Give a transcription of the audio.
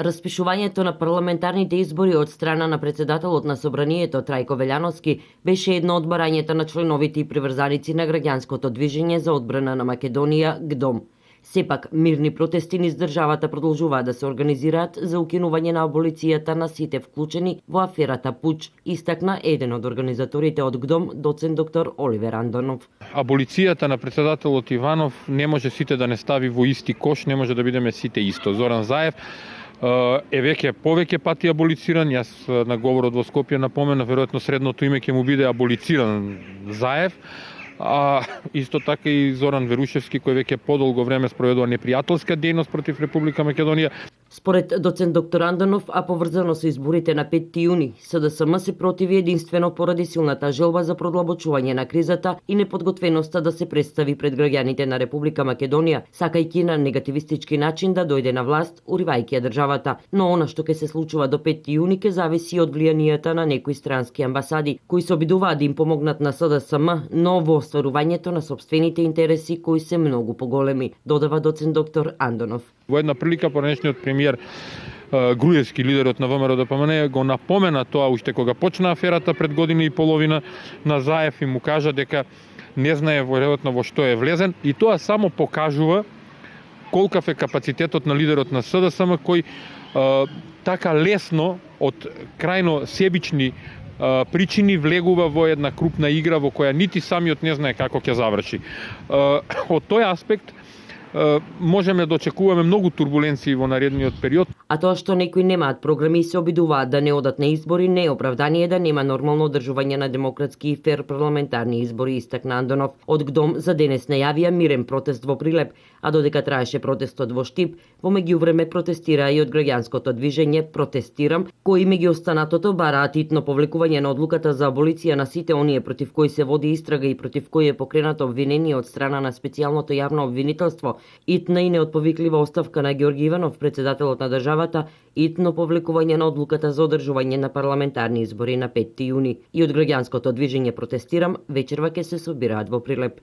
Распишувањето на парламентарните избори од страна на председателот на Собранието Трајко Велјановски беше едно од барањата на членовите и приврзаници на граѓанското движење за одбрана на Македонија ГДОМ. Сепак, мирни протести низ државата продолжуваат да се организираат за укинување на аболицијата на сите вклучени во аферата Пуч, истакна еден од организаторите од ГДОМ, доцент доктор Оливер Андонов. Аболицијата на председателот Иванов не може сите да не стави во исти кош, не може да бидеме сите исто. Зоран Заев е веќе повеќе пати аболициран. Јас на говорот во Скопје напомена, веројатно средното име ќе му биде аболициран Заев. А исто така и Зоран Верушевски, кој веќе подолго време спроведува непријателска дејност против Република Македонија. Според доцент доктор Андонов, а поврзано со изборите на 5 јуни, СДСМ се противи единствено поради силната желба за продлабочување на кризата и неподготвеноста да се представи пред граѓаните на Република Македонија, сакајќи на негативистички начин да дојде на власт, уривајќи ја државата. Но она што ќе се случува до 5 јуни ќе зависи од влијанијата на некои странски амбасади, кои се обидуваат да им помогнат на СДСМ, но во остварувањето на сопствените интереси кои се многу поголеми, додава доцент доктор Андонов. Во една прилика поранешниот премиер Груевски, лидерот на ВМРО ДПМН, го напомена тоа уште кога почна аферата пред година и половина на Заев и му кажа дека не знае веројатно во што е влезен, и тоа само покажува колкав е капацитетот на лидерот на СДСМ, кој така лесно од крајно себични причини влегува во една крупна игра во која нити самиот не знае како ќе заврши. Од тој аспект можеме да очекуваме многу турбуленции во наредниот период. А тоа што некои немаат програми и се обидуваат да не одат на избори не е оправдание да нема нормално одржување на демократски и фер парламентарни избори, истакна Андонов. Од ГДОМ за денес најавија мирен протест во Прилеп, а додека траеше протестот во Штип, во меѓувреме протестираа и од граѓанското движење Протестирам, кои меѓу останатото бараат итно повлекување на одлуката за аболиција на сите оние против кои се води истрага и против кои е покренато обвинение од страна на специјалното јавно обвинителство, итна и неотповиклива оставка на Ѓорги Иванов, председателот на државата, итно повлекување на одлуката за одржување на парламентарни избори на 5 јуни. И од граѓанското движење Протестирам вечерва ќе се собираат во Прилеп.